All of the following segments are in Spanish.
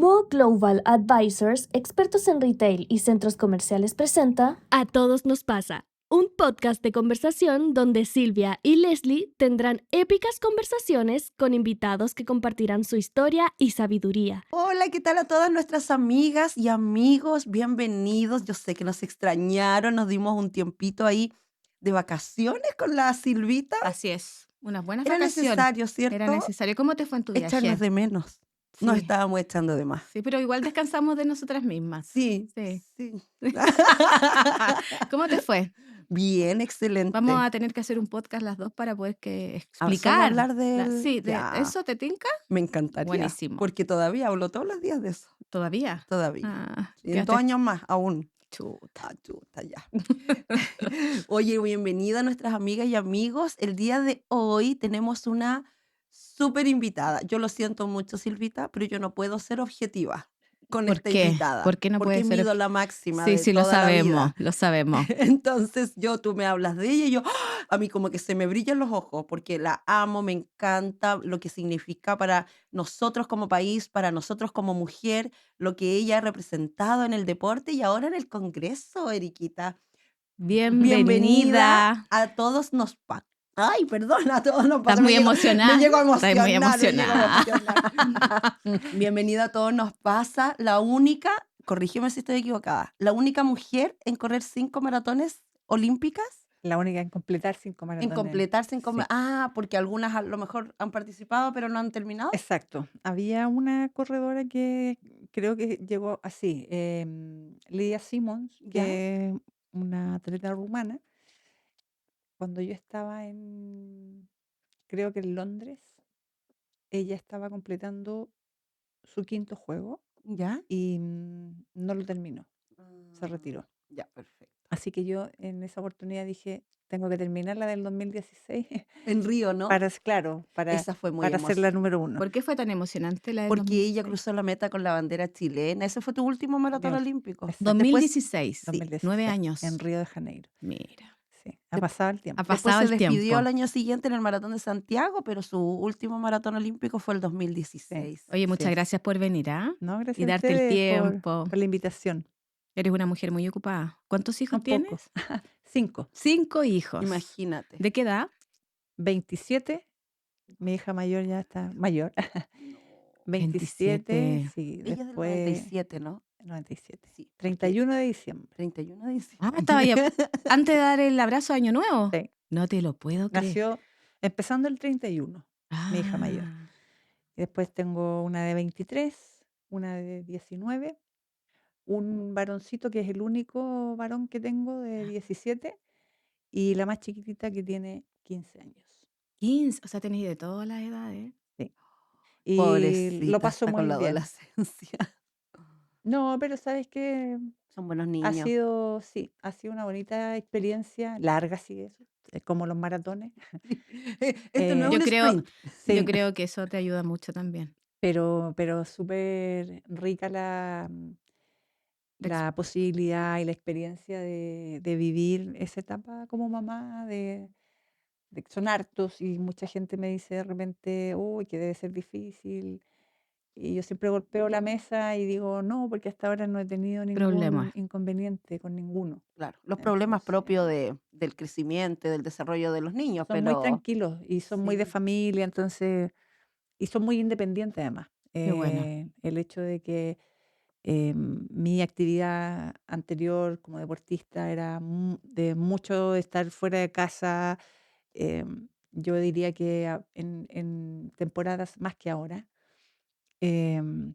Mo Global Advisors, expertos en retail y centros comerciales, presenta A Todos Nos Pasa, un podcast de conversación donde Silvia y Leslie tendrán épicas conversaciones con invitados que compartirán su historia y sabiduría. Hola, ¿qué tal a todas nuestras amigas y amigos? Bienvenidos. Yo sé que nos extrañaron, nos dimos un tiempito ahí de vacaciones con la Silvita. Así es, unas buenas Era vacaciones. necesario, Era ¿cierto? necesario. ¿Cómo te fue en tu Echarnos viaje? de menos. Nos Sí. estábamos echando de más. Sí, pero igual descansamos de nosotras mismas. Sí, Sí. sí. ¿Cómo te fue? Bien, excelente. Vamos a tener que hacer un podcast las dos para poder Solo explicar. hablar del... Sí, de Ya, eso, ¿te tinca? me encantaría. Buenísimo. Porque todavía hablo todos los días de eso. ¿Todavía? Todavía. Ah, Y en 2 años más, aún. Chuta. Ah, chuta, ya. Oye, bienvenida a nuestras amigas y amigos. El día de hoy tenemos una súper invitada. Yo lo siento mucho, Silvita, pero yo no puedo ser objetiva con ¿Por esta qué? invitada. ¿Por qué no porque puede es ser mi obje- ídola máxima Sí, de sí, lo toda la sabemos, vida. lo sabemos. Entonces tú me hablas de ella y yo, a mí como que se me brillan los ojos porque la amo, me encanta lo que significa para nosotros como país, para nosotros como mujer, lo que ella ha representado en el deporte y ahora en el Congreso, Eriquita. Bienvenida Bienvenida. a todos nos pasa. Ay, perdón, a todos nos pasa. Estás muy emocionada. Me llego a Estás muy emocionar. emocionada. Bienvenida a todos nos pasa. La única, corrígeme si estoy equivocada, la única mujer en correr 5 maratones olímpicas, La única en completar 5 en maratones. completar 5 Sí. porque algunas a lo mejor han participado pero no han terminado. Exacto. Había una corredora que creo que llegó así, Lidia Simons, ¿Ya? que es una atleta rumana. Cuando yo estaba creo que en Londres, ella estaba completando su 5.º juego ¿Ya? y no lo terminó, se retiró. Ya, perfecto. Así que yo en esa oportunidad dije, tengo que terminar la del 2016 En Río, ¿no? para Esa fue muy ser la número 1. ¿Por qué fue tan emocionante la del Porque ella 2016? cruzó la meta con la bandera chilena. Ese fue tu último maratón Mi olímpico. Exacto. 2016, Sí, 2016, 9 años. en Río de Janeiro. Mira, Sí, ha Dep- pasado el tiempo. ha Después pasado se el despidió tiempo. al año siguiente en el maratón de Santiago, pero su último maratón olímpico fue el 2016. Oye, muchas Sí. gracias por venir, ¿ah? No, gracias Y a darte el ustedes tiempo. por la invitación. Eres una mujer muy ocupada. ¿Cuántos hijos Un poco. tienes? 5. 5 hijos. Imagínate. ¿De qué edad? 27. Mi hija mayor ya está mayor. No. 27. Sí, Ella es del después 97, ¿no? 97. Sí. 31 de diciembre. 31 de diciembre. Ah, estaba ya antes de dar el abrazo de Año Nuevo. Sí. No te lo puedo creer. Nació empezando el 31, mi hija mayor. Ah, Y después tengo una de 23, una de 19, un varoncito que es el único varón que tengo de 17 y la más chiquitita que tiene 15 años. 15, o sea, tenéis de todas las edades. Sí. Y Pobrecita, lo paso está con muy la bien. adolescencia. No, pero sabes que Son buenos ha niños. sido una bonita experiencia, larga, sí, como los maratones. Esto no es Yo un creo, sprint. Sí, yo creo que eso te ayuda mucho también. pero súper rica la ex- posibilidad y la experiencia de vivir esa etapa como mamá, de que son hartos y mucha gente me dice de repente, uy, que debe ser difícil. Y yo siempre golpeo la mesa y digo, no, porque hasta ahora no he tenido ningún Problemas. inconveniente con ninguno. Claro, los problemas Entonces, propios del crecimiento, y del desarrollo de los niños, son muy pero tranquilos y son muy de sí. familia, entonces, y son muy independientes además. Qué bueno. El hecho de que mi actividad anterior como deportista era de mucho estar fuera de casa, yo diría que en temporadas más que ahora, em,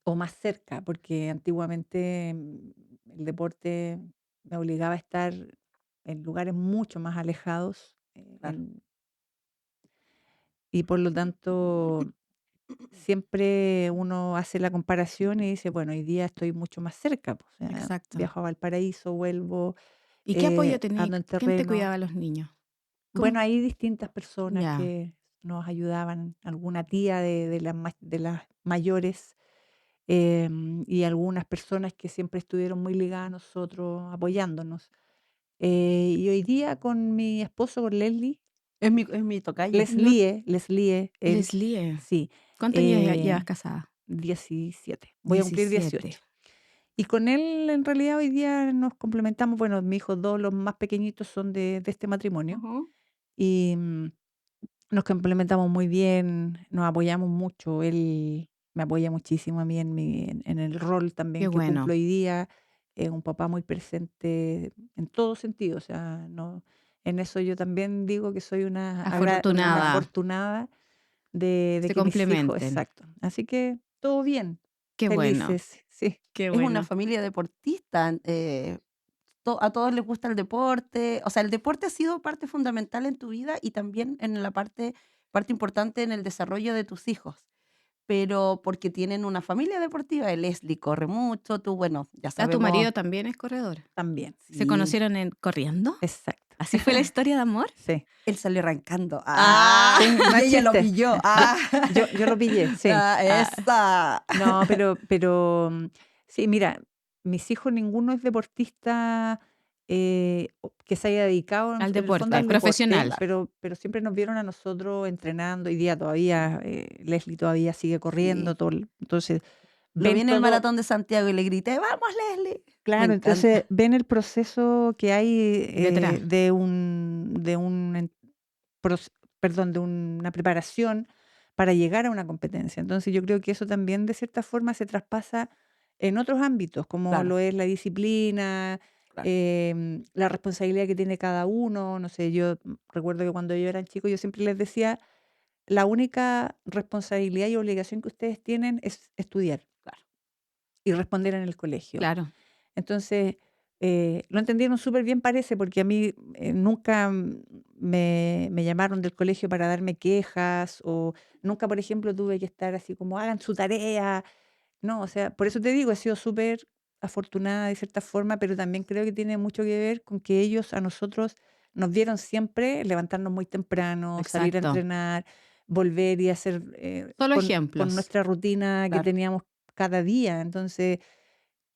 o más cerca, porque antiguamente el deporte me obligaba a estar en lugares mucho más alejados Claro. y por lo tanto siempre uno hace la comparación y dice, bueno, hoy día estoy mucho más cerca, pues, o sea, Exacto. viajo a Valparaíso, vuelvo, ¿Y qué apoyo tenías? ando en ¿Quién te terreno. cuidaba a los niños? Bueno, hay distintas personas Ya. que nos ayudaban, alguna tía de las mayores y algunas personas que siempre estuvieron muy ligadas a nosotros, apoyándonos. Y hoy día con mi esposo, con Leslie, Es mi tocayo. Leslie, él, Leslie. sí. ¿Cuántos años eh, llevas casada? 17. Voy a cumplir 18. 17. Y con él, en realidad, hoy día nos complementamos. Bueno, mis hijos dos, los más pequeñitos, son de este matrimonio. Ujú. Y nos complementamos muy bien, nos apoyamos mucho. Él me apoya muchísimo a mí en el rol Qué también que cumplo bueno. hoy día. Es un papá muy presente en todo sentido. O sea, no, en eso yo también digo que soy una Afortunada. afortunada de Se que mis hijos, complementen. exacto. Así que todo bien, Qué bueno. felices, sí. Qué Es una bueno. familia deportista. A todos les gusta el deporte. O sea, el deporte ha sido parte fundamental en tu vida y también en la parte importante en el desarrollo de tus hijos. Pero porque tienen una familia deportiva. Leslie corre mucho, tú, bueno, ya Ah, tu sabemos. marido también es corredor. También, ¿Se Sí, conocieron corriendo? exacto. ¿Así fue la historia de amor? Sí. él salió arrancando. Ah, Sí, no Y es ella lo chiste. pilló. Ah, Yo lo pillé, sí. esa. No, pero sí, mira, mis hijos ninguno es deportista que se haya dedicado al en el fondo deporte, al deporte, profesional. pero siempre nos vieron a nosotros entrenando. Hoy día todavía, Leslie todavía sigue corriendo, Sí. todo, entonces Lo vi ven en el todo, maratón de Santiago y le grité, ¡vamos, Leslie! Me claro, encanta. entonces ven el proceso que hay Detrás. de pros- perdón, de una preparación para llegar a una competencia. Entonces yo creo que eso también de cierta forma se traspasa en otros ámbitos, como Claro, lo es la disciplina, claro. la responsabilidad que tiene cada uno. No sé, yo recuerdo que cuando yo era chico yo siempre les decía, la única responsabilidad y obligación que ustedes tienen es estudiar Claro. y responder en el colegio. Claro. Entonces, lo entendieron súper bien, parece, porque a mí nunca me llamaron del colegio para darme quejas o nunca, por ejemplo, tuve que estar así como hagan su tarea. No, o sea, por eso te digo, he sido súper afortunada de cierta forma, pero también creo que tiene mucho que ver con que ellos a nosotros nos vieron siempre levantarnos muy temprano, salir a Exacto. entrenar, volver y hacer Solo con ejemplos. nuestra rutina que Claro. teníamos cada día. Entonces,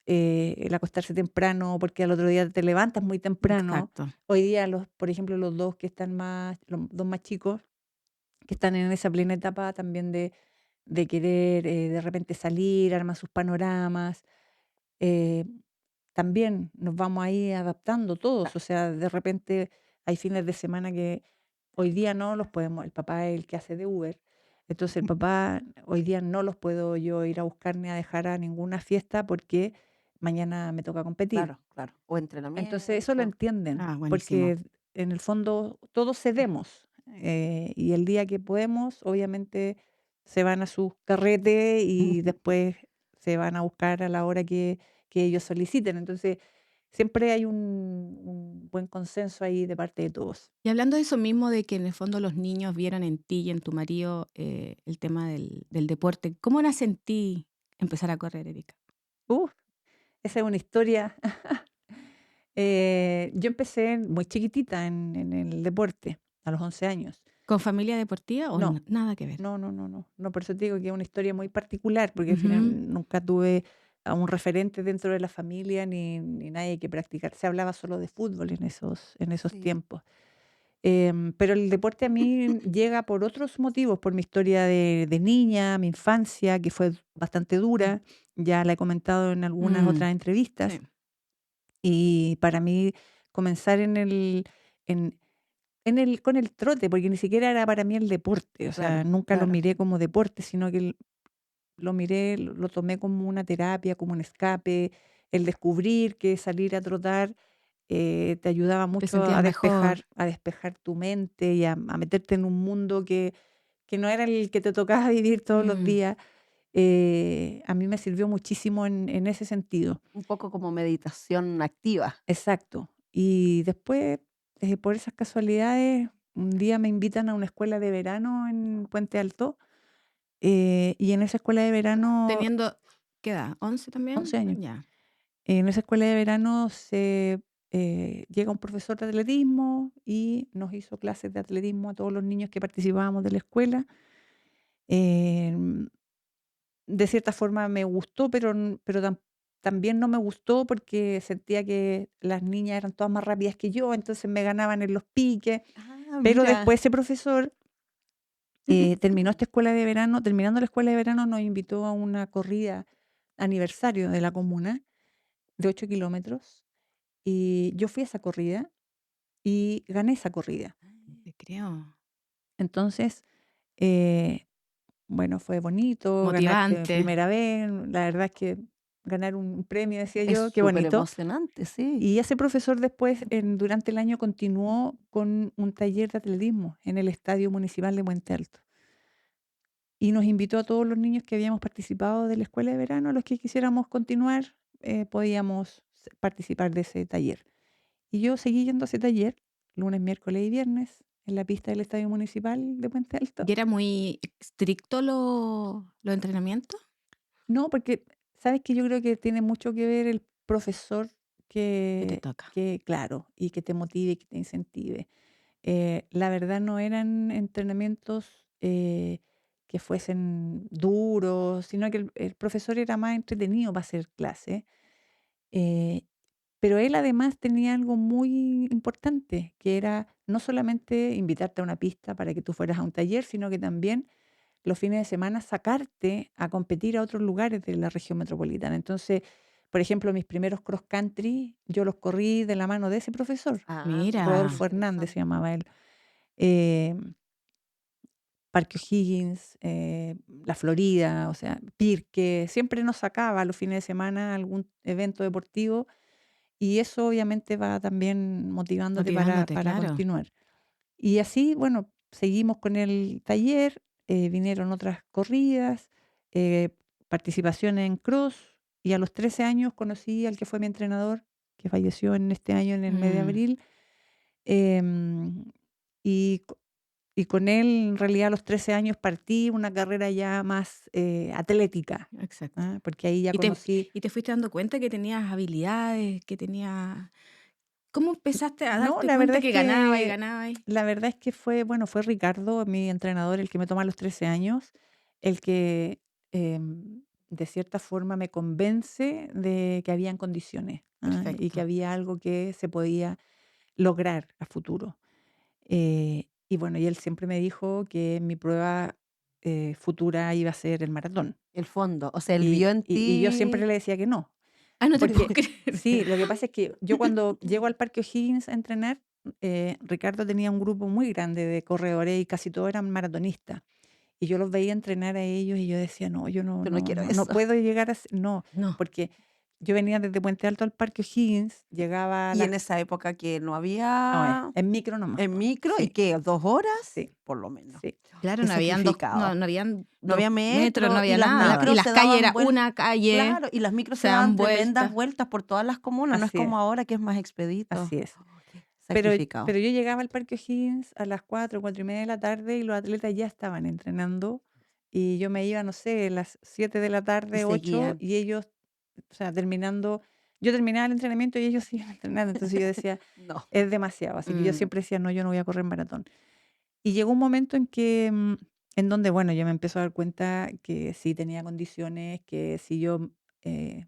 el acostarse temprano, porque al otro día te levantas muy temprano. Exacto. Hoy día, por ejemplo, los dos que están los dos más chicos, que están en esa plena etapa también de querer de repente salir, armar sus panoramas, eh, también nos vamos ahí adaptando todos. O sea, de repente hay fines de semana que hoy día no los podemos, el papá es el que hace de Uber. Entonces el papá, hoy día no los puedo yo ir a buscar ni a dejar a ninguna fiesta porque mañana me toca competir. Claro, claro. O Entonces eso lo entrenamiento. entienden, Ah, buenísimo. porque en el fondo todos cedemos. Y el día que podemos, obviamente se van a sus carretes y después se van a buscar a la hora que ellos soliciten. Entonces siempre hay un buen consenso ahí de parte de todos. Y hablando de eso mismo, de que en el fondo los niños vieron en ti y en tu marido el tema del deporte, ¿cómo nace en ti empezar a correr, Erika? Uf, esa es una historia. Yo empecé muy chiquitita en el deporte, a los 11 años. ¿Con familia deportiva o No, nada que ver? no, por eso te digo que es una historia muy particular, porque al Ujú. final nunca tuve a un referente dentro de la familia ni nadie que practicar. Se hablaba solo de fútbol en esos Sí. tiempos. Pero el deporte a mí llega por otros motivos, por mi historia de niña, mi infancia, que fue bastante dura, ya la he comentado en algunas otras entrevistas. Sí. Y para mí comenzar en, con el trote, porque ni siquiera era para mí el deporte, o sea, Claro, nunca lo claro. miré como deporte, sino que lo miré, lo tomé como una terapia, como un escape, el descubrir que salir a trotar te ayudaba Te mucho sentías mejor. a despejar tu mente y a meterte en un mundo que no era el que te tocaba vivir todos los Mm. días. A mí me sirvió muchísimo en ese sentido. Un poco como meditación activa. Exacto. Y después, por esas casualidades, un día me invitan a una escuela de verano en Puente Alto. Y en esa escuela de verano, Teniendo, ¿qué edad? ¿11 también? 11 años, Ya. en esa escuela de verano llega un profesor de atletismo y nos hizo clases de atletismo a todos los niños que participábamos de la escuela. Em, de cierta forma me gustó, pero también no me gustó porque sentía que las niñas eran todas más rápidas que yo, entonces me ganaban en los piques. Ah, Pero mira. después ese profesor Terminó esta escuela de verano, terminando la escuela de verano nos invitó a una corrida aniversario de la comuna de 8 kilómetros y yo fui a esa corrida y gané esa corrida. Te creo. Entonces, eh, bueno, fue bonito, ganaste Motivante. primera vez, la verdad es que ganar un premio, decía Es yo, qué súper bonito. emocionante, sí. Y ese profesor después, durante el año, continuó con un taller de atletismo en el Estadio Municipal de Puente Alto. Y nos invitó a todos los niños que habíamos participado de la escuela de verano, a los que quisiéramos continuar, podíamos participar de ese taller. Y yo seguí yendo a ese taller, lunes, miércoles y viernes, en la pista del Estadio Municipal de Puente Alto. ¿Y era muy estricto los entrenamientos? No, porque sabes que yo creo que tiene mucho que ver el profesor Que te que, toca. claro, y que te motive y que te incentive. La verdad no eran entrenamientos que fuesen duros, sino que el profesor era más entretenido para hacer clase. eh, pero él además tenía algo muy importante, que era no solamente invitarte a una pista para que tú fueras a un taller, sino que también los fines de semana sacarte a competir a otros lugares de la región metropolitana. Entonces, por ejemplo, mis primeros cross country, yo los corrí de la mano de ese profesor, Ah, Mira. Rodolfo Hernández se interesante. llamaba él. Eh, Parque O'Higgins, La Florida, o sea, Pirque, siempre nos sacaba los fines de semana a algún evento deportivo y eso obviamente va también motivándote Motivándote, para claro. continuar. Y así, bueno, seguimos con el taller, vinieron otras corridas, eh, participación en cross, y a los 13 años conocí al que fue mi entrenador, que falleció en este año, en el mes de Mm, abril, em, y, y con él, en realidad, a los 13 años partí una carrera ya más atlética, exacto. porque ahí ya Y te, conocí. y te fuiste dando cuenta que tenías habilidades, que tenías... ¿Cómo empezaste a No, darte la verdad cuenta es que ganaba y que ganaba? fue, bueno, fue Ricardo, mi entrenador, el que me toma a los 13 años, el que de cierta forma me convence de que habían condiciones, y que Perfecto. había algo que se podía lograr a futuro. Y bueno, y él siempre me dijo que mi prueba futura iba a ser el maratón. El fondo, o sea, él Y, vio en y yo siempre ti. le decía que no. Ah, no te puedo Porque creer. sí, lo que pasa es que yo cuando llego al Parque O'Higgins a entrenar, Ricardo tenía un grupo muy grande de corredores y casi todos eran maratonistas. Y yo los veía entrenar a ellos y yo decía, no, yo Yo no quiero no eso. puedo llegar a no, No. porque yo venía desde Puente Alto al Parque O'Higgins, llegaba a Y las, en esa época que no no, había en micro nomás, en po. micro, ¿y Sí, qué? ¿2 horas? sí, Por lo menos. sí, Claro, Qué no habían dos, no, sacrificado. no habían No dos había metros, no metro y había las nada. Y micros las se calles daban era una calle, claro, y las micros se se daban dan tremendas vueltas. vueltas por todas las comunas, no es así es, como ahora que es más expedito. así es. Oh, qué Pero, sacrificado. pero yo llegaba al Parque O'Higgins a las 4, 4:30 de la tarde y los atletas ya estaban entrenando y yo me iba, no sé, a las 7 de la Y tarde, 8 seguían. y ellos, o sea, yo terminaba el entrenamiento y ellos siguen entrenando. Entonces yo decía, No. es demasiado. Así que yo Mm, siempre decía, no, yo no voy a correr maratón. Y llegó un momento en que, en donde, bueno, yo me empiezo a dar cuenta que sí tenía condiciones, que si yo eh,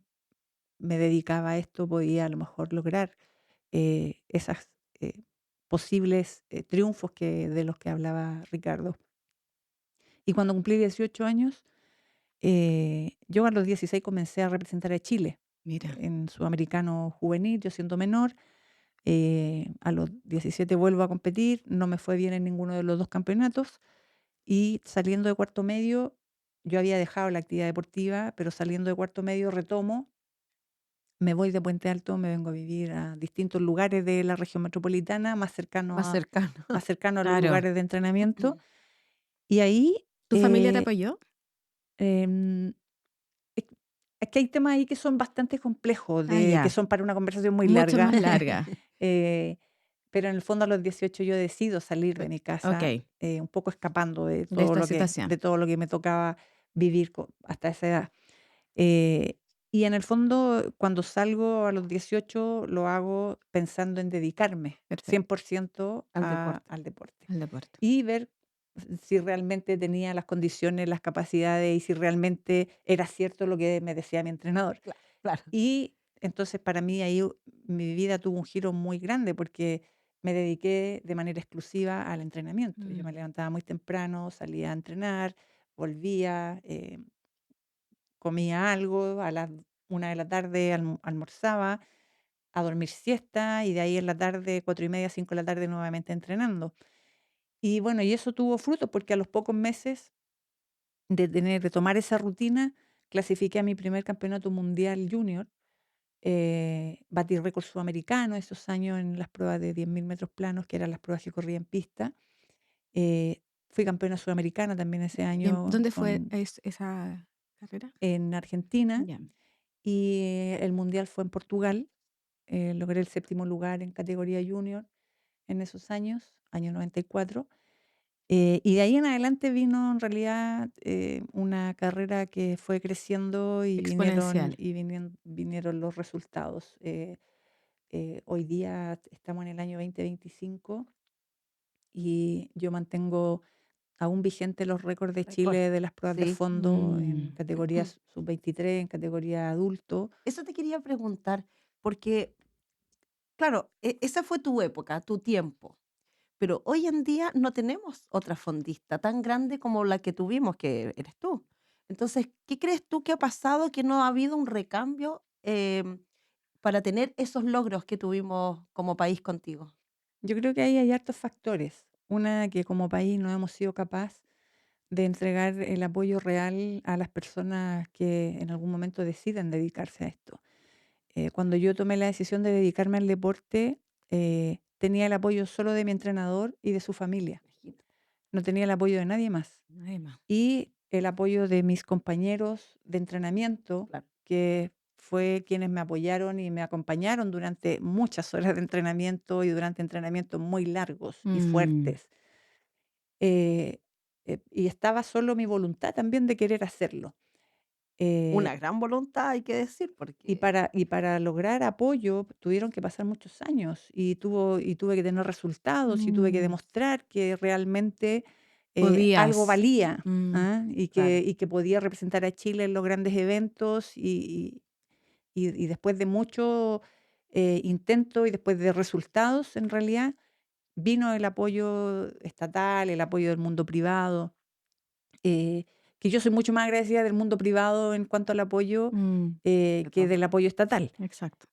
me dedicaba a esto podía a lo mejor lograr esas posibles triunfos de los que hablaba Ricardo. Y cuando cumplí 18 años, yo a los 16 comencé a representar a Chile mira. en Sudamericano Juvenil, yo siendo menor. A los 17 vuelvo a competir, no me fue bien en ninguno de los dos campeonatos y saliendo de cuarto medio, yo había dejado la actividad deportiva, pero saliendo de cuarto medio retomo, me voy de Puente Alto, me vengo a vivir a distintos lugares de la región metropolitana, Más cercano. más cercano a los Claro. lugares de entrenamiento. Y ahí, ¿Tu familia te apoyó? em, es, es que hay temas ahí que son bastante complejos, Ah, que ya. son para una conversación muy Mucho larga. más larga. eh, pero en el fondo a los 18 yo decido salir de mi Ok, casa, un poco escapando de esta situación. de todo lo que me tocaba vivir hasta esa edad. Eh, y en el fondo, cuando salgo a los 18 lo hago pensando en dedicarme Perfecto. 100% Al deporte. al deporte El deporte. y ver si realmente tenía las condiciones, las capacidades y si realmente era cierto lo que me decía mi entrenador. Claro. Y entonces para mí ahí mi vida tuvo un giro muy grande porque me dediqué de manera exclusiva al entrenamiento. Yo Mm. me levantaba muy temprano, salía a entrenar, volvía, comía algo, a las 1 de la tarde almorzaba, a dormir siesta y de ahí en la tarde, 4:30, 5 de la tarde nuevamente entrenando. Y bueno, y eso tuvo frutos porque a los pocos meses de tomar esa rutina, clasifiqué a mi primer campeonato mundial junior, batí récord sudamericano esos años en las pruebas de 10.000 metros planos, que eran las pruebas que corría en pista. Fui campeona sudamericana también ese ¿Y en año dónde fue esa carrera? en Argentina Ya. y el mundial fue en Portugal. Logré el 7.º lugar en categoría junior en esos años, año 94. Y de ahí en adelante vino en realidad una carrera que fue creciendo y Exponencial. vinieron los resultados. Hoy día estamos en el año 2025 y yo mantengo aún vigentes los récords de Récord. Chile de las pruebas de Sí. fondo en Mm. categorías sub-23, en categoría adulto. Eso te quería preguntar, porque, claro, esa fue tu época, tu tiempo, pero hoy en día no tenemos otra fondista tan grande como la que tuvimos, que eres tú. Entonces, ¿qué crees tú que ha pasado que no ha habido un recambio para tener esos logros que tuvimos como país contigo? Yo creo que ahí hay hartos factores. Una, que como país no hemos sido capaz de entregar el apoyo real a las personas que en algún momento deciden dedicarse a esto. Cuando yo tomé la decisión de dedicarme al deporte, tenía el apoyo solo de mi entrenador y de su familia. Imagínate. No tenía el apoyo de nadie más. Nadie más. Y el apoyo de mis compañeros de entrenamiento, Claro. que fue quienes me apoyaron y me acompañaron durante muchas horas de entrenamiento y durante entrenamientos muy largos y Mm. fuertes. Y estaba solo mi voluntad también de querer hacerlo. Una Eh, gran voluntad, hay que decir, y porque para lograr apoyo tuvieron que pasar muchos años y tuve que tener resultados y tuve que Mm. demostrar que realmente algo Podías. valía, Mm. ¿ah? claro, Y que podía representar a Chile en los grandes eventos y después de mucho intento y después de resultados, en realidad, vino el apoyo estatal, el apoyo del mundo privado, eh, que yo soy mucho más agradecida del mundo privado en cuanto al apoyo Mm. de que todas del maneras. apoyo estatal, Exacto.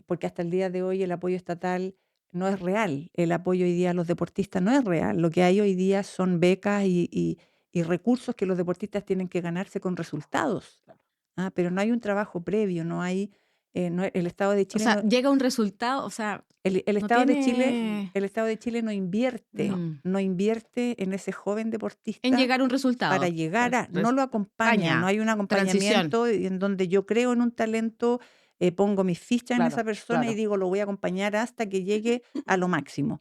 porque hasta el día de hoy el apoyo estatal no es real. El apoyo hoy día a los deportistas no es real. Lo que hay hoy día son becas y recursos que los deportistas tienen que ganarse con resultados. Claro. Pero no hay un trabajo previo, el Estado de O Chile sea, no, llega un resultado, o sea, el no Estado de Chile, tiene el Estado de Chile no invierte, Mm. no invierte en ese joven en deportista llegar a un para resultado. llegar no lo acompaña, no hay un Transición. acompañamiento en donde yo creo en un talento, pongo mis fichas en esa Claro, persona y claro. digo, lo voy a acompañar hasta que llegue a lo máximo.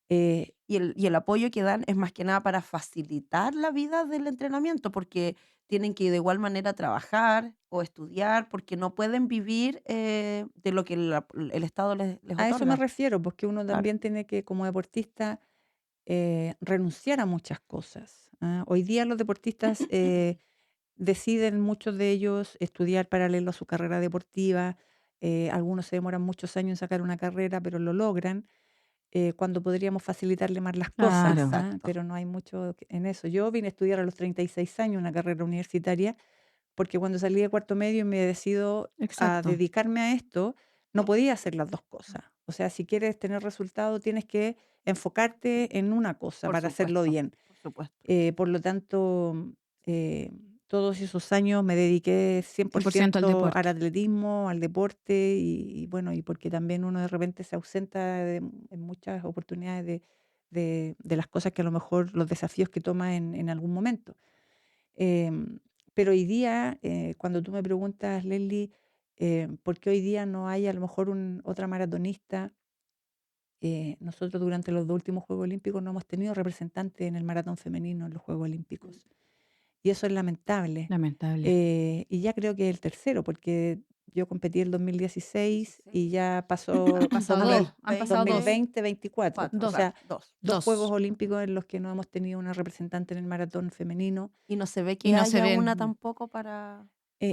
Eh, Y el apoyo que dan es más que nada para facilitar la vida del entrenamiento, porque tienen que de igual manera trabajar o estudiar, porque no pueden vivir de lo que el Estado les a eso me otorga. refiero, porque uno Claro. también tiene que, como deportista, renunciar a muchas cosas. Hoy día los deportistas deciden, muchos de ellos, estudiar paralelo a su carrera deportiva. Algunos se demoran muchos años en sacar una carrera, pero lo logran, cuando podríamos facilitarle más las cosas, Claro. Exacto. pero no hay mucho en eso. Yo vine a estudiar a los 36 años una carrera universitaria, porque cuando salí de cuarto medio y me decido a Exacto. dedicarme a esto, no podía hacer las dos cosas. O sea, si quieres tener resultado, tienes que enfocarte en una cosa Por para hacerlo supuesto, bien. por supuesto. Por lo tanto, eh, todos esos años me dediqué 100% al 100% al deporte. atletismo, al deporte y bueno, y porque también uno de repente se ausenta en muchas oportunidades de las cosas que a lo mejor, los desafíos que toma en algún momento. Em, pero hoy día, cuando tú me preguntas, Leslie, ¿por qué hoy día no hay a lo mejor otra maratonista? Nosotros durante los 2 últimos Juegos Olímpicos no hemos tenido representantes en el maratón femenino en los Juegos Olímpicos. Y eso es lamentable. Lamentable. Y ya creo que es el tercero, porque yo competí el 2016 y ya pasó Pasado Dos- dos. Han pasado dos. 2020, 24. O Cuatro, Dos. claro, sea, dos. dos Juegos Dos. Olímpicos en los que no hemos tenido una representante en el maratón femenino. Y no se ve Y que no se haya una ven. tampoco para...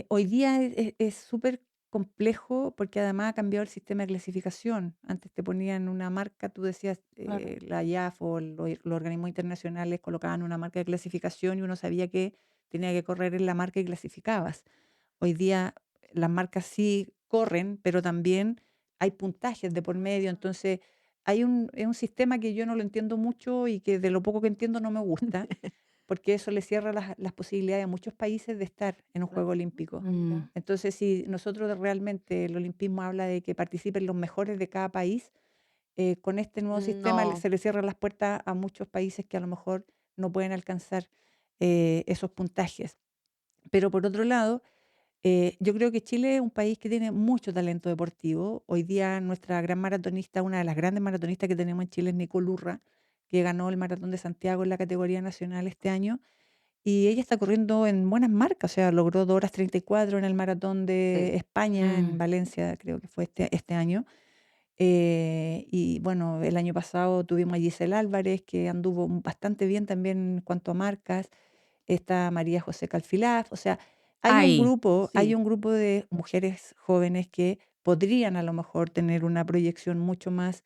Hoy día es súper complejo porque además ha cambiado el sistema de clasificación. Antes te ponían una marca, tú decías, Claro. la IAF o los organismos internacionales colocaban una marca de clasificación y uno sabía que tenía que correr en la marca y clasificabas. Hoy día las marcas sí corren, pero también hay puntajes de por medio. Entonces, es un sistema que yo no lo entiendo mucho y que de lo poco que entiendo no me gusta, porque eso le cierra las posibilidades a muchos países de estar en un Claro. juego olímpico. Ah, mira. Entonces, si nosotros realmente el olimpismo habla de que participen los mejores de cada país, con este nuevo sistema No, se le cierran las puertas a muchos países que a lo mejor no pueden alcanzar esos puntajes. Pero por otro lado, yo creo que Chile es un país que tiene mucho talento deportivo. Hoy día nuestra gran maratonista, una de las grandes maratonistas que tenemos en Chile es Nicole Urra, que ganó el Maratón de Santiago en la categoría nacional este año. Y ella está corriendo en buenas marcas, o sea, logró 2 horas 34 en el Maratón de sí. España, en Mm. Valencia, creo que fue este año. Y bueno, el año pasado tuvimos a Giselle Álvarez, que anduvo bastante bien también en cuanto a marcas. Está María José Calfilaf. O sea, Ahí. hay Sí. un grupo de mujeres jóvenes que podrían a lo mejor tener una proyección mucho más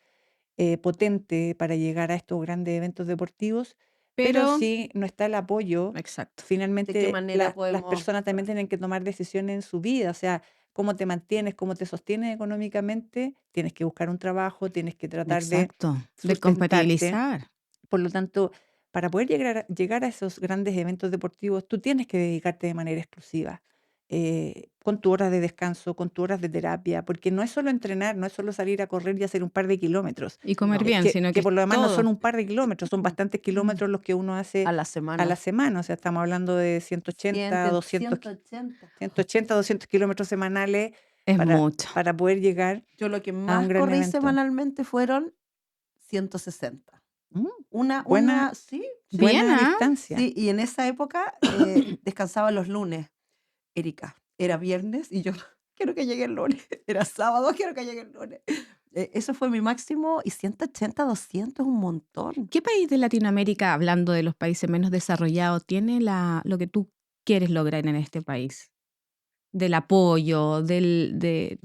potente para llegar a estos grandes eventos deportivos, pero Pero, si no está el apoyo, exacto. ¿De qué finalmente manera las podemos? personas también tienen que tomar decisiones en su vida, o sea, cómo te mantienes, cómo te sostienes económicamente, tienes que buscar un trabajo, tienes que tratar de Exacto. De sustentarte. compatibilizar. Por lo tanto, para poder llegar a esos grandes eventos deportivos, tú tienes que dedicarte de manera exclusiva, con tus horas de descanso, con tus horas de terapia, porque no es solo entrenar, no es solo salir a correr y hacer un par de kilómetros, Y comer No, bien, sino que que es por lo demás no son todo. un par de kilómetros, son bastantes kilómetros los que uno hace a la a la semana. semana, o sea, estamos hablando de 180, 200, 180. 180, 200 kilómetros semanales Es para, mucho. para poder llegar Yo lo que a un más gran corrí evento. semanalmente fueron 160. Mm, Una, Buena, sí, sí, Bien, buena ¿ah? distancia. sí. Y en esa época descansaba los lunes, Erika. Era viernes y yo quiero que llegue el lunes. Era sábado, quiero que llegue el lunes. Eso fue mi máximo y 180, 200 es un montón. ¿Qué país de Latinoamérica, hablando de los países menos desarrollados, tiene lo que tú quieres lograr en este país? Del apoyo, de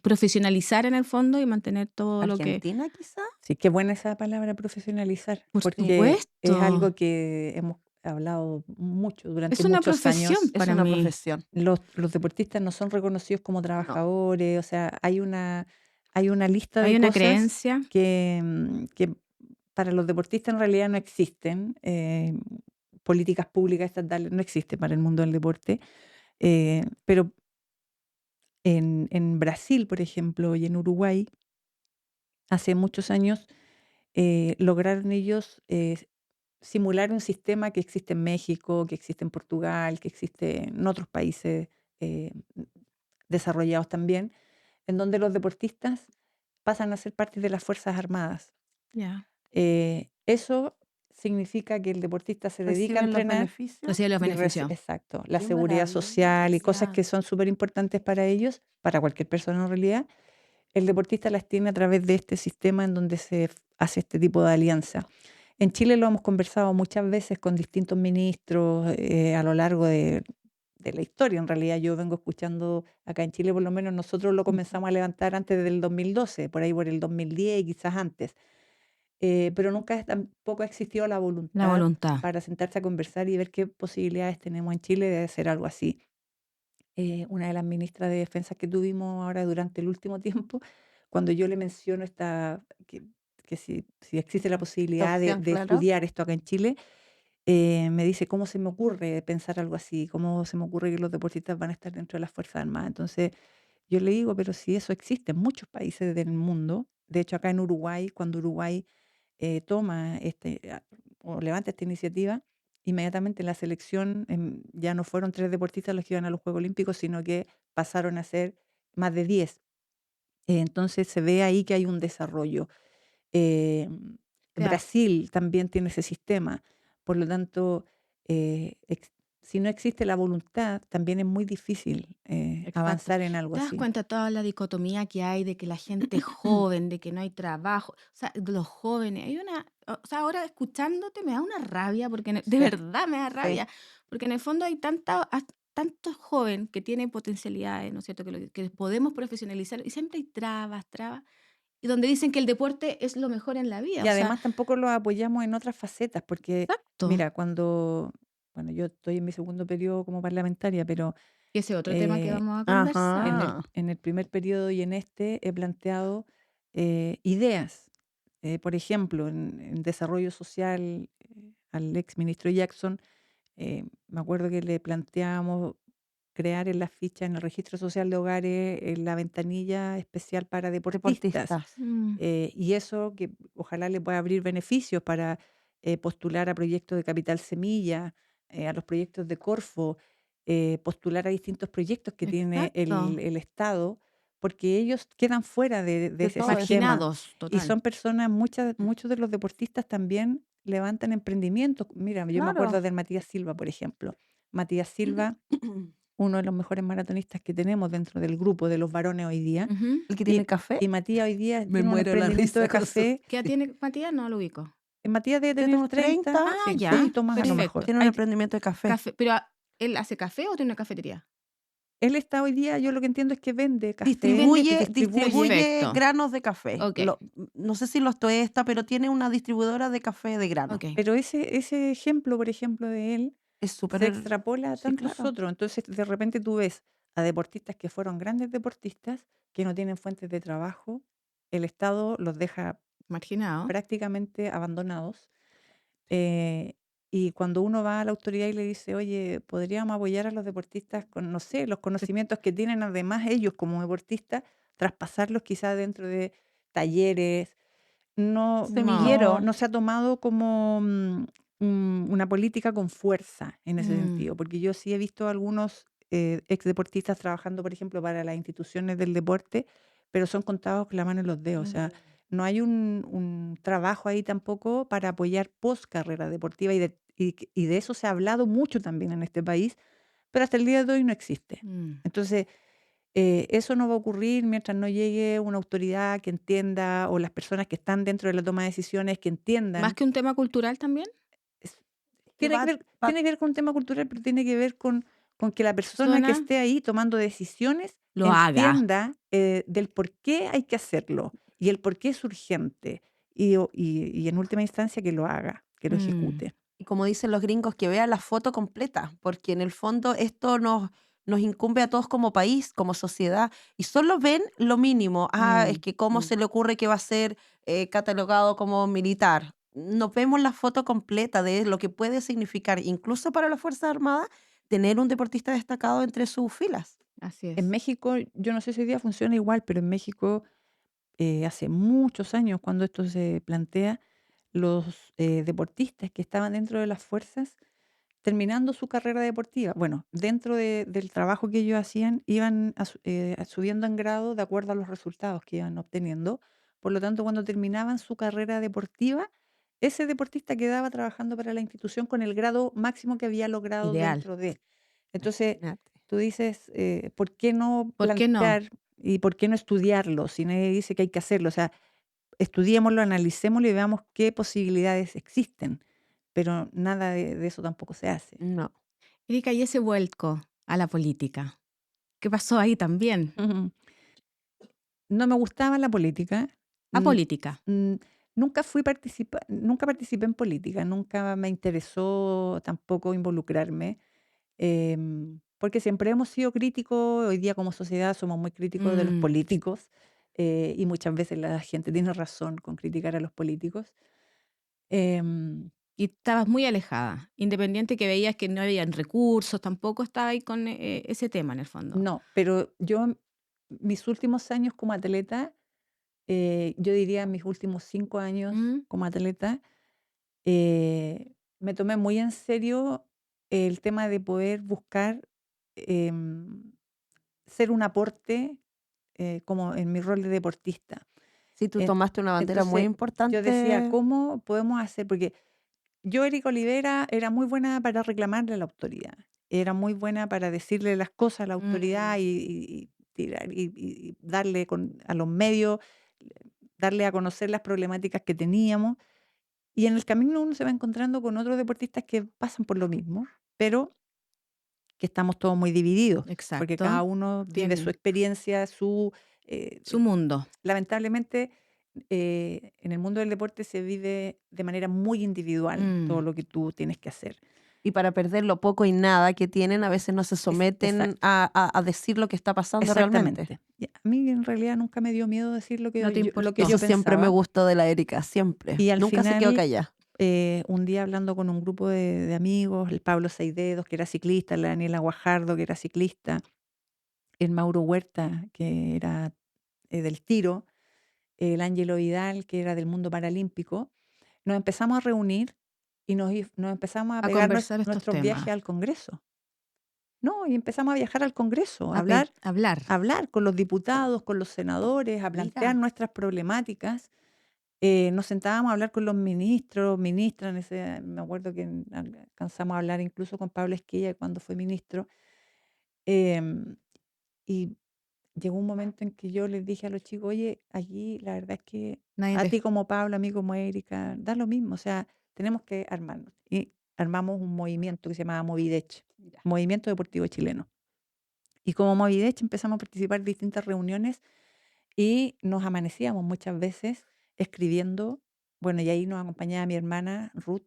profesionalizar en el fondo y mantener todo lo que... Argentina quizá. Sí, qué buena esa palabra profesionalizar, Por Sí, porque es supuesto. algo que hemos hablado mucho durante Es una muchos profesión años. es para una mí. profesión. Los deportistas no son reconocidos como No, trabajadores, o sea, hay una lista Hay de una cosas creencia. que para los deportistas en realidad no existen. Políticas públicas estatales no existen para el mundo del deporte, pero en Brasil, por ejemplo, y en Uruguay, hace muchos años lograron ellos simular un sistema que existe en México, que existe en Portugal, que existe en otros países eh, desarrollados también, en donde los deportistas pasan a ser parte de las Fuerzas Armadas. Ya. Eso significa que el deportista se dedica a reciben los entrenar beneficios. Recibe los y beneficios. exacto, la Qué seguridad social y cosas maravilla. que son súper importantes para ellos, para cualquier persona en realidad, el deportista las tiene a través de este sistema en donde hace este tipo de alianza. En Chile lo hemos conversado muchas veces con distintos ministros a lo largo de la historia. En realidad yo vengo escuchando acá en Chile, por lo menos nosotros lo comenzamos a levantar antes del 2012, por ahí por el 2010 y quizás antes. Pero nunca tampoco ha existido la La voluntad voluntad. para sentarse a conversar y ver qué posibilidades tenemos en Chile de hacer algo así. Una de las ministras de Defensa que tuvimos ahora durante el último tiempo, cuando yo le menciono que si existe la Esta posibilidad opción, de claro. estudiar esto acá en Chile, me dice, ¿cómo se me ocurre pensar algo así? ¿Cómo se me ocurre que los deportistas van a estar dentro de las Fuerzas Armadas? Entonces, yo le digo, pero si eso existe en muchos países del mundo, de hecho acá en Uruguay, cuando Uruguay toma o levanta esta iniciativa, inmediatamente en la selección ya no fueron 3 deportistas los que iban a los Juegos Olímpicos, sino que pasaron a ser más de 10. Entonces se ve ahí que hay un desarrollo. Eh, Ya. Brasil también tiene ese sistema. Por lo tanto, si no existe la voluntad, también es muy difícil Exacto. avanzar en algo ¿Te das así. cuenta toda la dicotomía que hay de que la gente joven, de que no hay trabajo? O sea, de los jóvenes, o sea, ahora escuchándote me da una rabia, porque de Sí, verdad me da sí. rabia, porque en el fondo hay tanta tanto joven que tiene potencialidades, ¿no es cierto? Que podemos profesionalizar y siempre hay trabas, trabas, y donde dicen que el deporte es lo mejor en la vida. Y O sea, además tampoco los apoyamos en otras facetas, porque, exacto. mira, bueno, yo estoy en mi segundo periodo como parlamentaria, pero Y ese otro tema que eh, vamos a en conversar. Ajá. en el primer periodo y en este he planteado ideas. Por ejemplo, en desarrollo social, al ex ministro Jackson, me acuerdo que le planteábamos crear en la ficha, en el registro social de hogares, la ventanilla especial para deportistas. Deportistas. Mm, Y eso que ojalá le pueda abrir beneficios para postular a proyectos de Capital Semilla, a los proyectos de Corfo, postular a distintos proyectos que tiene exacto. el Estado, porque ellos quedan fuera de De ese todo eso. sistema. Marginados, Y total. son personas, muchos de los deportistas también levantan emprendimientos. Mira, yo me acuerdo Claro. del Matías Silva, por ejemplo. Matías Silva, uno de los mejores maratonistas que tenemos dentro del grupo de los varones hoy día. Ujú. El que tiene Y, café. y Matías hoy día Me tiene un muero de la emprendimiento de risa con su... café. ¿Qué edad Sí. tiene Matías? No lo ubico. Matías debe Tiene tener unos 30, 30. Ah, sí, un ya, poquito más a lo perfecto. mejor. Tiene un Hay emprendimiento de café. café, pero ¿él hace café o tiene una cafetería? Él está hoy día, yo lo que entiendo es que vende café, Distribuye, distribuye. distribuye Perfecto. granos de café. Ok, No sé si los tuesta, pero tiene una distribuidora de café de grano. ok. Pero ese ejemplo, por ejemplo, de él, Es se súper... extrapola a Sí, tantos claro. otros. Entonces, de repente tú ves a deportistas que fueron grandes deportistas, que no tienen fuentes de trabajo, el Estado los deja Marginado. prácticamente abandonados. eh, y cuando uno va a la autoridad y le dice, oye, podríamos apoyar a los deportistas con, no sé, los conocimientos que tienen además ellos como deportistas, traspasarlos quizás dentro de talleres, no, No. Semillero. no se ha tomado como una política con fuerza en ese Mm, sentido, porque yo sí he visto algunos ex deportistas trabajando, por ejemplo, para las instituciones del deporte, pero son contados con la mano en los dedos. O sea, no hay un trabajo ahí tampoco para apoyar post carrera deportiva y de eso se ha hablado mucho también en este país, pero hasta el día de hoy no existe. mm. Entonces, eso no va a ocurrir mientras no llegue una autoridad que entienda o las personas que están dentro de la toma de decisiones que Más entiendan. que un tema cultural también, Es- Que va, va- tiene que ver con un tema cultural, pero tiene que ver con que la persona que persona esté ahí tomando decisiones lo haga. entienda del por qué hay que hacerlo y el por qué es urgente y en última instancia que lo haga, que lo Mm, ejecute. y como dicen los gringos, que vea la foto completa, porque en el fondo esto nos incumbe a todos como país, como sociedad, y solo ven lo mínimo. Es mm, que cómo se le ocurre que va a ser catalogado como militar. Nos vemos la foto completa de lo que puede significar, incluso para las Fuerzas Armadas, tener un deportista destacado entre sus filas. así En es. México, yo no sé si hoy día funciona igual, pero en México hace muchos años, cuando esto se plantea, los deportistas que estaban dentro de las fuerzas, terminando su carrera deportiva, bueno, dentro del trabajo que ellos hacían, iban subiendo en grado de acuerdo a los resultados que iban obteniendo. Por lo tanto, cuando terminaban su carrera deportiva, ese deportista quedaba trabajando para la institución con el grado máximo que había logrado Ideal. dentro de. Entonces, Imagínate. tú dices, ¿por qué no ¿Por qué no? plantear y por qué no estudiarlo? Si nadie dice que hay que hacerlo. O sea, estudiémoslo, analicémoslo y veamos qué posibilidades existen. Pero nada de eso tampoco se hace. No. Erika, y ese vuelco a la política, ¿qué pasó ahí también? Ujú. No me gustaba la política. A mm, política. nunca participé en política, nunca me interesó tampoco involucrarme, porque siempre hemos sido críticos, hoy día como sociedad somos muy críticos de los Mm, políticos, y muchas veces la gente tiene razón con criticar a los políticos. Em, Y estabas muy alejada, independiente que veías que no habían recursos, tampoco estaba ahí con ese tema en el fondo. no, pero yo, mis últimos años como atleta, yo diría mis últimos 5 años Mm, como atleta, me tomé muy en serio el tema de poder buscar em, ser un aporte como en mi rol de deportista. Sí, tú En- tomaste una bandera muy entonces, yo decía, importante. ¿cómo podemos hacer? Porque yo, Erika Olivera, era muy buena para reclamarle a la autoridad, era muy buena para decirle las cosas a la autoridad mm, y tirar, y darle a los medios, darle a conocer las problemáticas que teníamos. Y en el camino uno se va encontrando con otros deportistas que pasan por lo mismo, pero que estamos todos muy divididos, porque cada Exacto. uno tiene su Bien. experiencia, Su mundo. lamentablemente, en el mundo del deporte se vive de manera muy individual todo Mm, lo que tú tienes que hacer. Y para perder lo poco y nada que tienen, a veces no se someten Exacto, a decir lo que está pasando realmente. exactamente. Y a mí en realidad nunca me dio miedo decir No te lo que importó. yo Eso siempre me pensaba. gustó de la Erika, siempre. Y al Nunca se quedó final, callada. un día hablando con un grupo de amigos, el Pablo Seidedos, que era ciclista, la Daniela Guajardo, que era ciclista, el Mauro Huerta, que era del tiro, el Ángelo Vidal, que era del mundo paralímpico, nos empezamos a reunir y nos empezamos a A pegar conversar estos nuestros viajes temas. al Congreso. No, y empezamos a viajar al Congreso, Hablar. a hablar con los diputados, con los senadores, a plantear Mira. nuestras problemáticas. Nos sentábamos a hablar con los ministros, ministras, me acuerdo que alcanzamos a hablar incluso con Pablo Esquella cuando fue ministro. em, y llegó un momento en que yo les dije a los chicos, oye, aquí la verdad es que Nadie a te... ti como Pablo, a mí como Erika, da lo mismo, o sea, tenemos que armarnos. Y armamos un movimiento que se llamaba Movidech, Mira. Movimiento Deportivo Chileno. Y como Movidech empezamos a participar en distintas reuniones y nos amanecíamos muchas veces escribiendo. Bueno, y ahí nos acompañaba mi hermana Ruth,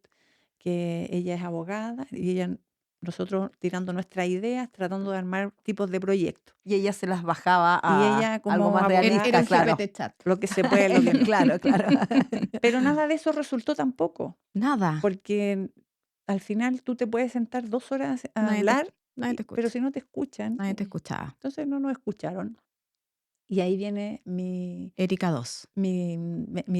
que ella es abogada, y nosotros tirando nuestras ideas, tratando de armar tipos de proyectos. Y ella se las bajaba Y a ella algo como más abogada, Era realista, un claro. GPT chat. lo que se puede, lo que no. Claro, claro. Pero nada de eso resultó tampoco, Nada. porque al final tú te puedes sentar 2 horas a Nadie te, hablar, nadie te pero escucha. si no te escuchan, Nadie te escuchaba. entonces no nos escucharon. Y ahí viene mi Erika 2. mi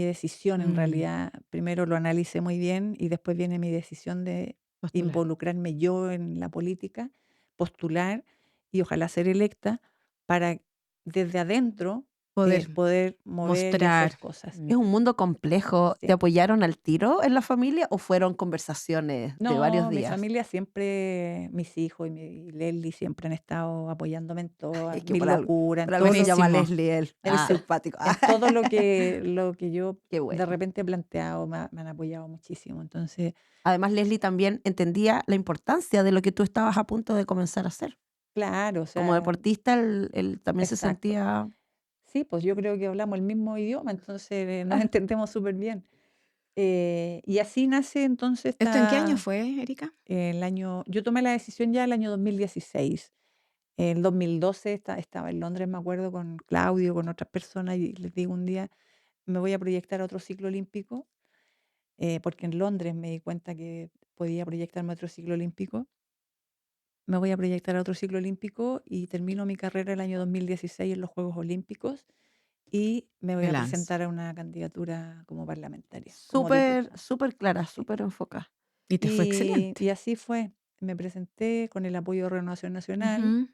decisión en realidad. Primero lo analicé muy bien y después viene mi decisión de Postular. involucrarme yo en la política, postular y ojalá ser electa para desde adentro Poder poder mover y hacer mostrar. cosas. Es un mundo complejo. ¿Te Sí. apoyaron al tiro en la familia o fueron conversaciones de varios No, mi días? familia siempre, mis hijos y Leslie siempre han estado apoyándome en todas Es que mis locuras, en por algo todo se llama Buenísimo. Leslie él. Es en, to- simpático. en todo lo que yo Qué de bueno. repente he planteado, me han apoyado muchísimo. Entonces, Además, Leslie también entendía la importancia de lo que tú estabas a punto de comenzar a hacer. claro, o Como sea, deportista, él también se exacto. sentía... Sí, pues yo creo que hablamos el mismo idioma, entonces nos entendemos súper bien. Y así nace entonces ¿Esto en qué año fue, Erika? yo tomé la decisión ya el año 2016. En 2012 estaba en Londres, me acuerdo, con Claudio, con otras personas, y les digo un día, me voy a proyectar a otro ciclo olímpico, porque en Londres me di cuenta que podía proyectarme a otro ciclo olímpico. Me voy a proyectar a otro ciclo olímpico y termino mi carrera el año 2016 en los Juegos Olímpicos y me voy Me a lanzo. presentar a una candidatura como parlamentaria, como Súper, diputada. súper clara, Sí. súper enfocada. Y te fue excelente. Y así fue. Me presenté con el apoyo de Renovación Nacional, Ujú.